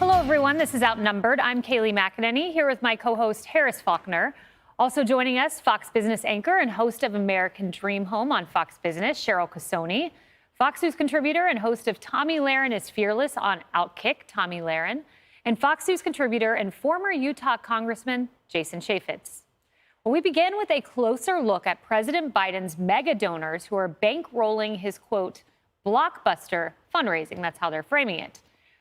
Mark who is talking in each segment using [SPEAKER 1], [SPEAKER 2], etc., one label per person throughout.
[SPEAKER 1] Hello, everyone. This is Outnumbered. I'm Kayleigh McEnany here with my co-host Harris Faulkner. Also joining us, Fox Business anchor and host of American Dream Home on Fox Business, Cheryl Casoni. Fox News contributor and host of Tomi Lahren is Fearless on Outkick, Tomi Lahren. And Fox News contributor and former Utah Congressman Jason Chaffetz. Well, we begin with a closer look at President Biden's mega donors who are bankrolling his, quote, blockbuster fundraising. That's how they're framing it.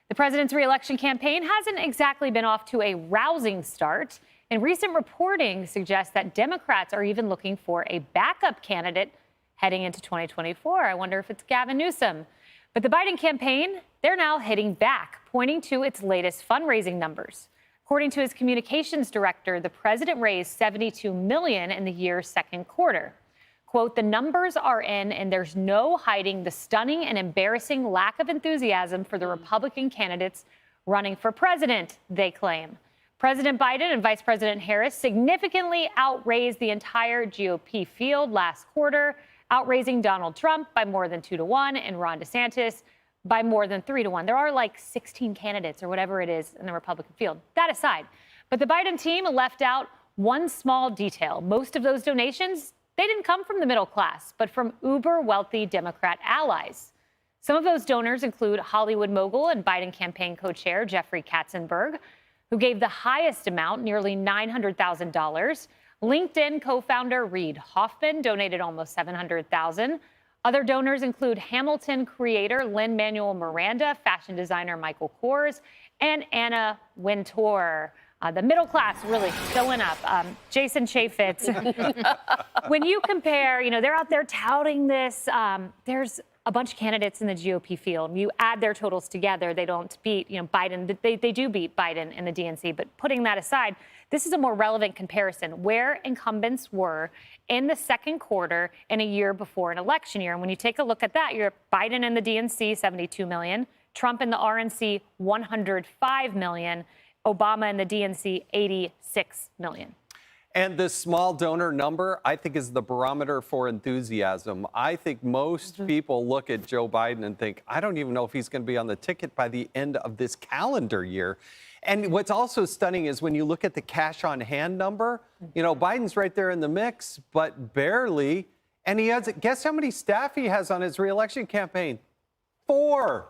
[SPEAKER 1] The president's reelection campaign hasn't exactly been off to a rousing start, and recent reporting suggests that Democrats are even looking for a backup candidate heading into 2024. I wonder if it's Gavin Newsom. But the Biden campaign, they're now hitting back, pointing to its latest fundraising numbers. According to his communications director, the president raised $72 million in the year's second quarter. Quote, the numbers are in, and there's no hiding the stunning and embarrassing lack of enthusiasm for the Republican candidates running for president, they claim. President Biden and Vice President Harris significantly outraised the entire GOP field last quarter, outraising Donald Trump by more than 2-1 and Ron DeSantis by more than 3-1. There are like 16 candidates or whatever it is in the Republican field. That aside, but the Biden team left out one small detail. Most of those donations, they didn't come from the middle class, but from uber-wealthy Democrat allies. Some of those donors include Hollywood mogul and Biden campaign co-chair Jeffrey Katzenberg, who gave the highest amount, nearly $900,000. LinkedIn co-founder Reid Hoffman donated almost $700,000. Other donors include Hamilton creator Lin-Manuel Miranda, fashion designer Michael Kors, and Anna Wintour. The middle class really showing up. Jason Chaffetz, when you compare, they're out there touting this. There's a bunch of candidates in the GOP field. You add their totals together, they don't beat, Biden. They do beat Biden in the DNC. But putting that aside, this is a more relevant comparison where incumbents were in the second quarter in a year before an election year. And when you take a look at that, you're Biden in the DNC, 72 million, Trump in the RNC, 105 million. Obama and the DNC, 86 million.
[SPEAKER 2] And this small donor number, I think, is the barometer for enthusiasm. I think most people look at Joe Biden and think, I don't even know if he's going to be on the ticket by the end of this calendar year. And what's also stunning is when you look at the cash on hand number, Biden's right there in the mix, but barely. And he has, guess how many staff he has on his reelection campaign? 4.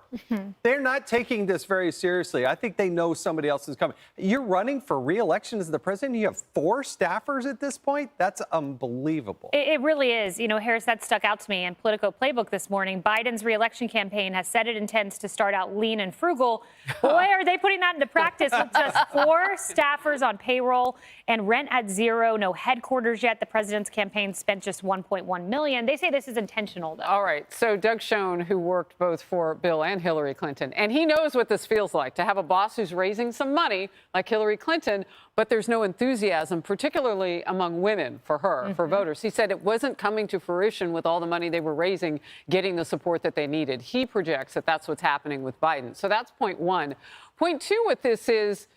[SPEAKER 2] They're not taking this very seriously. I think they know somebody else is coming. You're running for re-election as the president. You have 4 staffers at this point. That's unbelievable.
[SPEAKER 1] It really is. Harris, that stuck out to me in Politico Playbook this morning. Biden's re-election campaign has said it intends to start out lean and frugal. Boy, are they putting that into practice with just 4 staffers on payroll and rent at zero. No headquarters yet. The president's campaign spent just $1.1 million. They say this is intentional, though.
[SPEAKER 3] All right. So Doug Schoen, who worked both for Bill and Hillary Clinton. And he knows what this feels like, to have a boss who's raising some money like Hillary Clinton, but there's no enthusiasm, particularly among women for her, for voters. He said it wasn't coming to fruition with all the money they were raising, getting the support that they needed. He projects that that's what's happening with Biden. So that's point one. Point two with this is,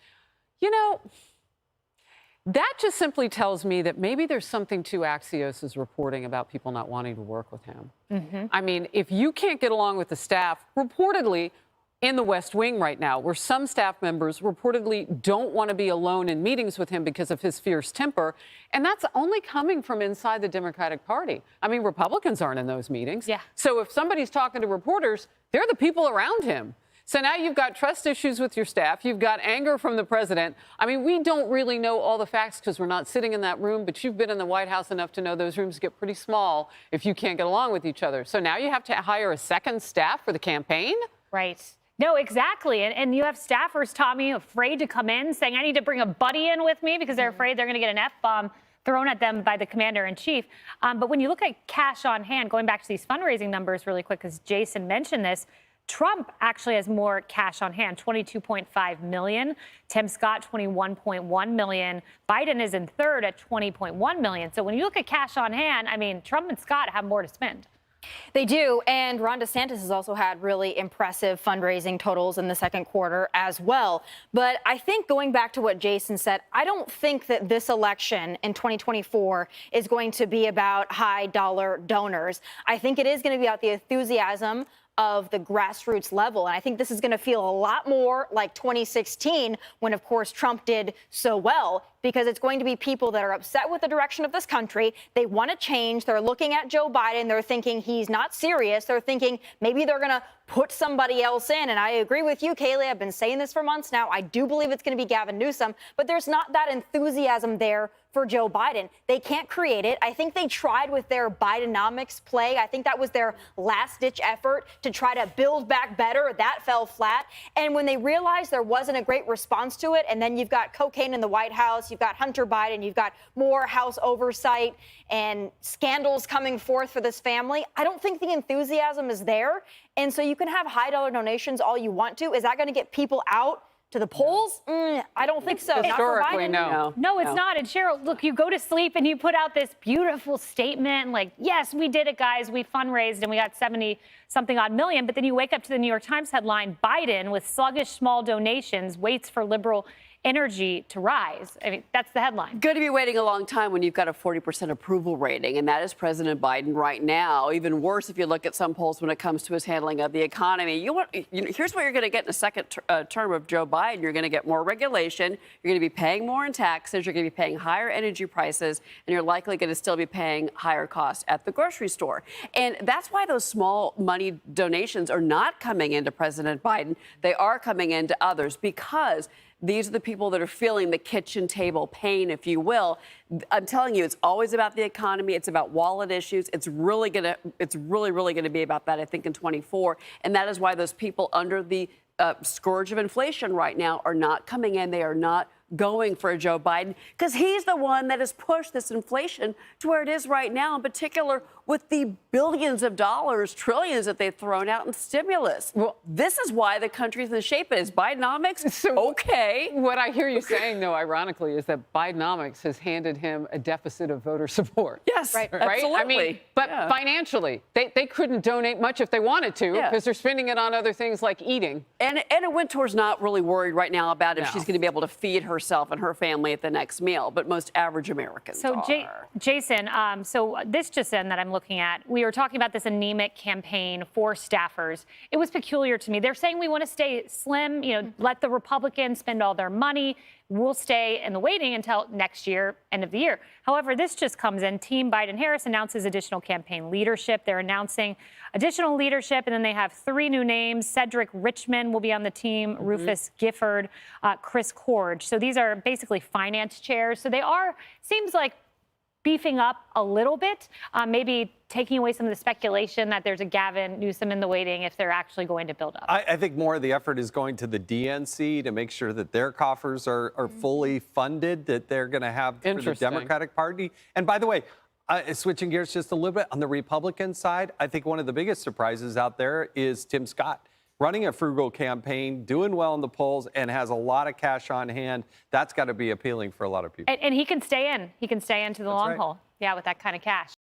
[SPEAKER 3] that just simply tells me that maybe there's something to Axios' reporting about people not wanting to work with him. I mean, if you can't get along with the staff, reportedly in the West Wing right now, where some staff members reportedly don't want to be alone in meetings with him because of his fierce temper, and that's only coming from inside the Democratic Party. I mean, Republicans aren't in those meetings.
[SPEAKER 1] Yeah.
[SPEAKER 3] So if somebody's talking to reporters, they're the people around him. So now you've got trust issues with your staff. You've got anger from the president. I mean, we don't really know all the facts because we're not sitting in that room, but you've been in the White House enough to know those rooms get pretty small if you can't get along with each other. So now you have to hire a second staff for the campaign?
[SPEAKER 1] Right. No, exactly. And you have staffers, Tommy, afraid to come in, saying, I need to bring a buddy in with me because they're afraid they're going to get an F-bomb thrown at them by the commander in chief. But when you look at cash on hand, going back to these fundraising numbers really quick, because Jason mentioned this, Trump actually has more cash on hand, $22.5 million. Tim Scott, $21.1 million. Biden is in third at $20.1 million. So when you look at cash on hand, I mean, Trump and Scott have more to spend.
[SPEAKER 4] They do, and Ron DeSantis has also had really impressive fundraising totals in the second quarter as well. But I think going back to what Jason said, I don't think that this election in 2024 is going to be about high-dollar donors. I think it is going to be about the enthusiasm of the grassroots level. And I think this is going to feel a lot more like 2016 when, of course, Trump did so well, because it's going to be people that are upset with the direction of this country. They want to change. They're looking at Joe Biden. They're thinking he's not serious. They're thinking maybe they're going to put somebody else in. And I agree with you, Kaylee. I've been saying this for months now. I do believe it's going to be Gavin Newsom, but there's not that enthusiasm there for Joe Biden. They can't create it. I think they tried with their Bidenomics play. I think that was their last-ditch effort to try to build back better. That fell flat. And when they realized there wasn't a great response to it, and then you've got cocaine in the White House, you've got Hunter Biden, you've got more House oversight and scandals coming forth for this family, I don't think the enthusiasm is there. And so you can have high-dollar donations all you want to. Is that going to get people out to the polls? I don't think so.
[SPEAKER 3] Historically, no.
[SPEAKER 1] No, it's not. And Cheryl, look, you go to sleep and you put out this beautiful statement like, yes, we did it, guys. We fundraised and we got 70-something odd million. But then you wake up to the New York Times headline, Biden with sluggish small donations waits for liberal energy to rise. I mean, that's the headline.
[SPEAKER 5] Going to be waiting a long time when you've got a 40% approval rating, and that is President Biden right now. Even worse if you look at some polls when it comes to his handling of the economy. Here's what you're going to get in the second term of Joe Biden. You're going to get more regulation. You're going to be paying more in taxes. You're going to be paying higher energy prices, and you're likely going to still be paying higher costs at the grocery store. And that's why those small money donations are not coming into President Biden. They are coming into others, because these are the people that are feeling the kitchen table pain, if you will. I'm telling you, it's always about the economy. It's about wallet issues. It's really going to be about that, I think, in 24. And that is why those people under the scourge of inflation right now are not coming in. They are not going for Joe Biden, because he's the one that has pushed this inflation to where it is right now, in particular with the billions of dollars, trillions that they've thrown out in stimulus. Well, this is why the country's in the shape it is. Bidenomics, okay.
[SPEAKER 3] What I hear you saying, though, ironically, is that Bidenomics has handed him a deficit of voter support.
[SPEAKER 5] Yes,
[SPEAKER 3] right?
[SPEAKER 5] absolutely.
[SPEAKER 3] I mean, but financially, they couldn't donate much if they wanted to, because they're spending it on other things like eating.
[SPEAKER 5] And Anna Wintour's not really worried right now about if she's going to be able to feed herself and her family at the next meal, but most average Americans
[SPEAKER 1] So,
[SPEAKER 5] are.
[SPEAKER 1] Jason, so this just in that I'm looking at, we were talking about this anemic campaign for staffers. It was peculiar to me. They're saying we want to stay slim, let the Republicans spend all their money. We'll stay in the waiting until next year, end of the year. However, this just comes in. Team Biden-Harris announces additional campaign leadership. They're announcing additional leadership, and then they have 3 new names. Cedric Richmond will be on the team, Rufus Gifford, Chris Corge. So these are basically finance chairs. So they are, seems like, beefing up a little bit, maybe taking away some of the speculation that there's a Gavin Newsom in the waiting if they're actually going to build up.
[SPEAKER 2] I think more of the effort is going to the DNC to make sure that their coffers are fully funded, that they're going to have for the Democratic Party. And by the way, switching gears just a little bit, on the Republican side, I think one of the biggest surprises out there is Tim Scott, running a frugal campaign, doing well in the polls, and has a lot of cash on hand. That's got to be appealing for a lot of people.
[SPEAKER 1] And he can stay in. He can stay into the long haul. Yeah, with that kind of cash.